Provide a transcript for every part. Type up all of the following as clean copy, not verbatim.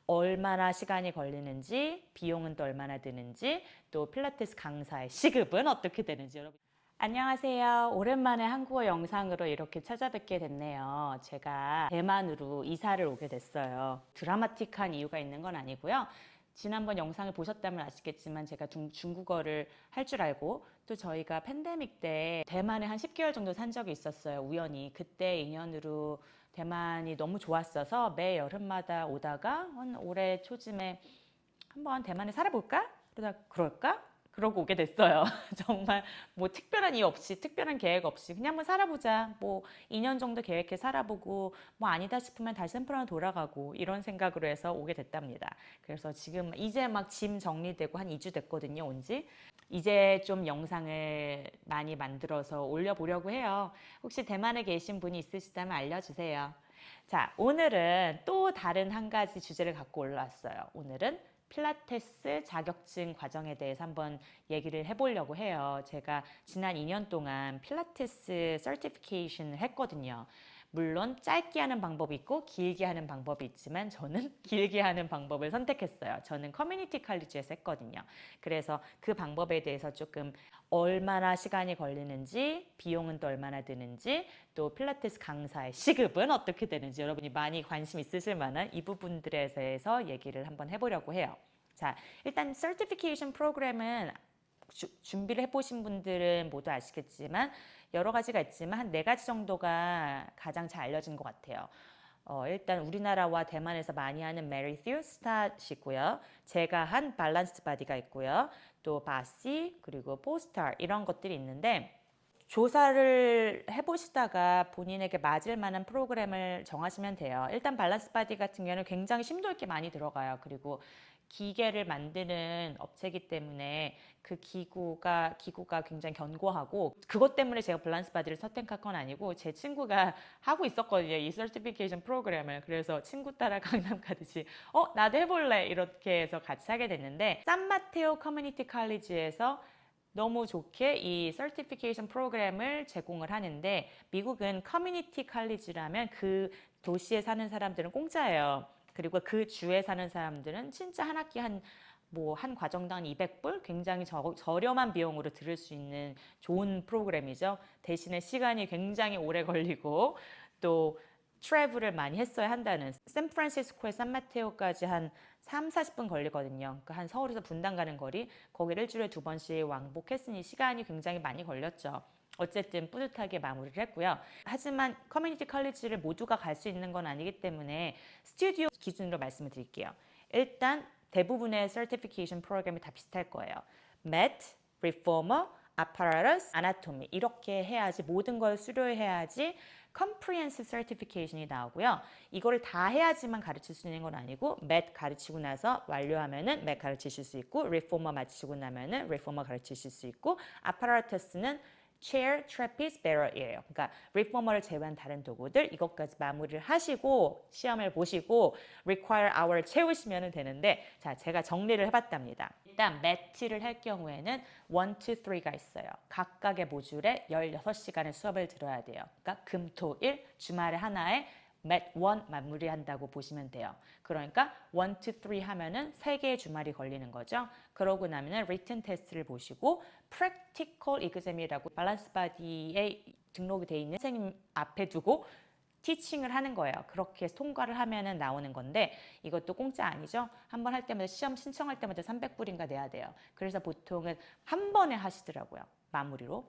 얼마나 시간이 걸리는지, 비용은 또 얼마나 드는지, 또 필라테스 강사의 시급은 어떻게 되는지 여러분. 안녕하세요. 오랜만에 한국어 영상으로 이렇게 찾아뵙게 됐네요. 제가 대만으로 이사를 오게 됐어요. 드라마틱한 이유가 있는 건 아니고요. 지난번 영상을 보셨다면 아시겠지만 제가 중국어를 할 줄 알고 또 저희가 팬데믹 때 대만에 한 10개월 정도 산 적이 있었어요. 우연히. 그때 인연으로 대만이 너무 좋았어서 매 여름마다 오다가 한 올해 초쯤에 한번 대만에 살아볼까? 그럴까? 그러고 오게 됐어요. 정말 뭐 특별한 이유 없이, 특별한 계획 없이 그냥 한번 살아보자. 뭐 2년 정도 계획해 살아보고 뭐 아니다 싶으면 다시 샌프란으로 돌아가고 이런 생각으로 해서 오게 됐답니다. 그래서 지금 이제 막 짐 정리되고 한 2주 됐거든요, 온 지. 이제 좀 영상을 많이 만들어서 올려보려고 해요. 혹시 대만에 계신 분이 있으시다면 알려주세요. 자, 오늘은 또 다른 한 가지 주제를 갖고 올라왔어요. 오늘은 필라테스 자격증 과정에 대해서 한번 얘기를 해보려고 해요. 제가 지난 2년 동안 필라테스 서티피케이션을 했거든요. 물론 짧게 하는 방법이 있고 길게 하는 방법이 있지만 저는 길게 하는 방법을 선택했어요. 저는 커뮤니티 칼리지에서 했거든요. 그래서 그 방법에 대해서 조금 얼마나 시간이 걸리는지, 비용은 또 얼마나 드는지, 또 필라테스 강사의 시급은 어떻게 되는지 여러분이 많이 관심 있으실 만한 이 부분들에 대해서 얘기를 한번 해보려고 해요. 자, 일단 certification 프로그램은 준비를 해보신 분들은 모두 아시겠지만 여러 가지가 있지만 한 4가지 정도가 가장 잘 알려진 것 같아요. 일단 우리나라와 대만에서 많이 하는 메리튜 스타시고요. 제가 한 밸런스 바디가 있고요. 또 바시 그리고 포스터 이런 것들이 있는데 조사를 해보시다가 본인에게 맞을 만한 프로그램을 정하시면 돼요. 일단 밸런스 바디 같은 경우는 굉장히 심도 있게 많이 들어가요. 그리고 기계를 만드는 업체이기 때문에 그 기구가 굉장히 견고하고 그것 때문에 제가 밸런스 바디를 선택한 건 아니고 제 친구가 하고 있었거든요. 이 서티피케이션 프로그램을. 그래서 친구 따라 강남 가듯이 나도 해볼래 이렇게 해서 같이 하게 됐는데 산마테오 커뮤니티 칼리지에서 너무 좋게 이 서티피케이션 프로그램을 제공을 하는데 미국은 커뮤니티 칼리지라면 그 도시에 사는 사람들은 공짜예요. 그리고 그 주에 사는 사람들은 진짜 한 학기 한 과정당 200불? 굉장히 저렴한 비용으로 들을 수 있는 좋은 프로그램이죠. 대신에 시간이 굉장히 오래 걸리고 또 트래블을 많이 했어야 한다는 샌프란시스코에 산마테오까지 한 3, 40분 걸리거든요. 그러니까 한 서울에서 분당 가는 거리 거기를 일주일에 2번씩 왕복했으니 시간이 굉장히 많이 걸렸죠. 어쨌든 뿌듯하게 마무리를 했고요. 하지만 커뮤니티 컬리지를 모두가 갈 수 있는 건 아니기 때문에 스튜디오 기준으로 말씀을 드릴게요. 일단 대부분의 certification 프로그램이 다 비슷할 거예요. MET, Reformer, Apparatus, Anatomy 이렇게 해야지 모든 걸 수료해야지 Comprehensive Certification이 나오고요. 이거를 다 해야지만 가르칠 수 있는 건 아니고 MET 가르치고 나서 완료하면은 MET 가르치실 수 있고 Reformer 마치고 나면은 Reformer 가르치실 수 있고 Apparatus는 chair, trapeze, barrel이에요. 그러니까 reformer를 제외한 다른 도구들 이것까지 마무리를 하시고 시험을 보시고 require hour를 채우시면 되는데 자 제가 정리를 해봤답니다. 일단 매트를 할 경우에는 1, 2, 3가 있어요. 각각의 모듈에 16시간의 수업을 들어야 돼요. 그러니까 금, 토, 일 주말에 하나에 맷 1 마무리한다고 보시면 돼요. 그러니까 1, 2, 3 하면은 3개의 주말이 걸리는 거죠. 그러고 나면은 written 테스트를 보시고 practical exam이라고 밸런스 바디에 등록이 돼 있는 선생님 앞에 두고 티칭을 하는 거예요. 그렇게 해서 통과를 하면은 나오는 건데 이것도 공짜 아니죠. 한 번 할 때마다 시험 신청할 때마다 300불인가 내야 돼요. 그래서 보통은 한 번에 하시더라고요. 마무리로.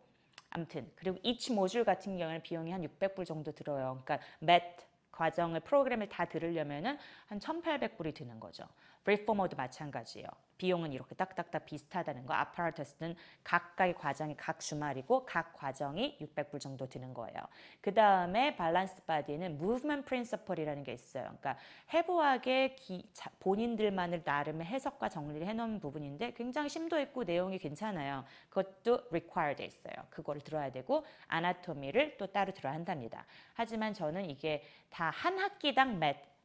아무튼 그리고 each 모듈 같은 경우는 비용이 한 600불 정도 들어요. 그러니까 MET 과정을 프로그램을 다 들으려면은 한 1,800불이 드는 거죠. 리포머도 마찬가지예요. 비용은 이렇게 딱딱딱 비슷하다는 거. 아파라터스는 각각의 과정이 각 주말이고 각 과정이 600불 정도 드는 거예요. 그 다음에 밸런스 바디는 무브먼트 프린서플이라는 게 있어요. 그러니까 해부하게 본인들만을 나름의 해석과 정리를 해놓은 부분인데 굉장히 심도 있고 내용이 괜찮아요. 그것도 require 돼 있어요. 그거를 들어야 되고 아나토미를 또 따로 들어야 한답니다. 하지만 저는 이게 다 한 학기당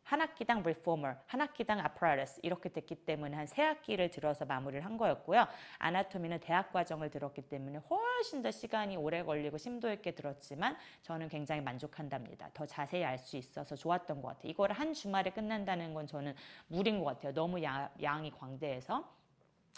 한 학기당 reformer, 한 학기당 apparatus 이렇게 됐기 때문에 한 3학기를 들어서 마무리를 한 거였고요. 아나토미는 대학 과정을 들었기 때문에 훨씬 더 시간이 오래 걸리고 심도 있게 들었지만 저는 굉장히 만족한답니다. 더 자세히 알 수 있어서 좋았던 것 같아요. 이거를 한 주말에 끝낸다는 건 저는 무리인 것 같아요. 너무 양이 광대해서.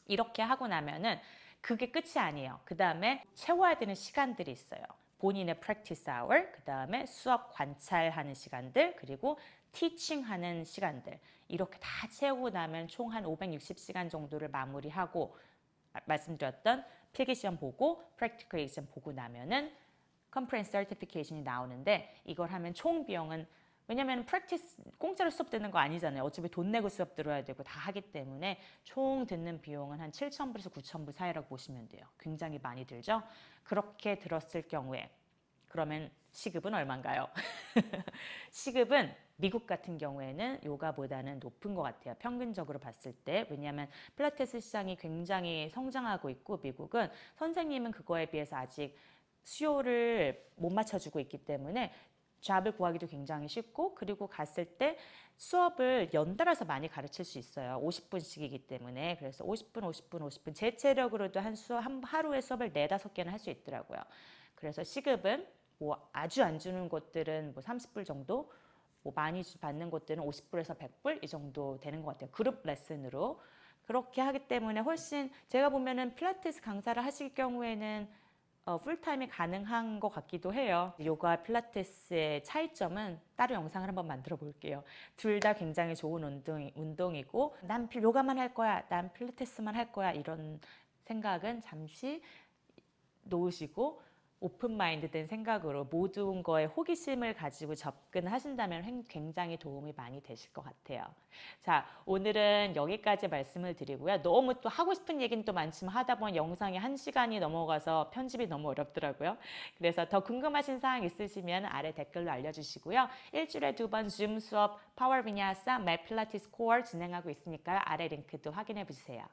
이렇게 하고 나면은 그게 끝이 아니에요. 그 다음에 채워야 되는 시간들이 있어요. 본인의 practice hour, 그 다음에 수업 관찰하는 시간들, 그리고 teaching하는 시간들. 이렇게 다 채우고 나면 총 한 560시간 정도를 마무리하고 말씀드렸던 필기시험 보고 practical exam 보고 나면은 conference certification이 나오는데 이걸 하면 총 비용은 왜냐면 practice 공짜로 수업 듣는 거 아니잖아요. 어차피 돈 내고 수업 들어야 되고 다 하기 때문에 총 듣는 비용은 한 7,000불에서 9,000불 사이라고 보시면 돼요. 굉장히 많이 들죠? 그렇게 들었을 경우에 그러면 시급은 얼마인가요? 시급은 미국 같은 경우에는 요가보다는 높은 것 같아요. 평균적으로 봤을 때. 왜냐하면 필라테스 시장이 굉장히 성장하고 있고 미국은 선생님은 그거에 비해서 아직 수요를 못 맞춰주고 있기 때문에 잡을 구하기도 굉장히 쉽고 그리고 갔을 때 수업을 연달아서 많이 가르칠 수 있어요. 50분씩이기 때문에. 그래서 50분, 50분, 50분 제 체력으로도 한 하루에 수업을 4-5개는 할 수 있더라고요. 그래서 시급은 뭐 아주 안 주는 곳들은 뭐 30불 정도, 뭐 많이 받는 곳들은 50불에서 100불 이 정도 되는 것 같아요. 그룹 레슨으로. 그렇게 하기 때문에 훨씬 제가 보면은 필라테스 강사를 하실 경우에는 풀타임이 가능한 것 같기도 해요. 요가 필라테스의 차이점은 따로 영상을 한번 만들어 볼게요. 둘 다 굉장히 좋은 운동이고 난 요가만 할 거야, 난 필라테스만 할 거야 이런 생각은 잠시 놓으시고 오픈 마인드 된 생각으로 모든 거에 호기심을 가지고 접근하신다면 굉장히 도움이 많이 되실 것 같아요. 자, 오늘은 여기까지 말씀을 드리고요. 너무 또 하고 싶은 얘기는 또 많지만 하다 보면 영상이 1시간이 넘어가서 편집이 너무 어렵더라고요. 그래서 더 궁금하신 사항 있으시면 아래 댓글로 알려주시고요. 일주일에 2번 줌 수업 파워 비냐사 맵 필라티스 코어 진행하고 있으니까요. 아래 링크도 확인해 보세요.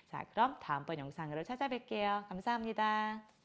자, 그럼 다음번 영상으로 찾아뵐게요. 감사합니다.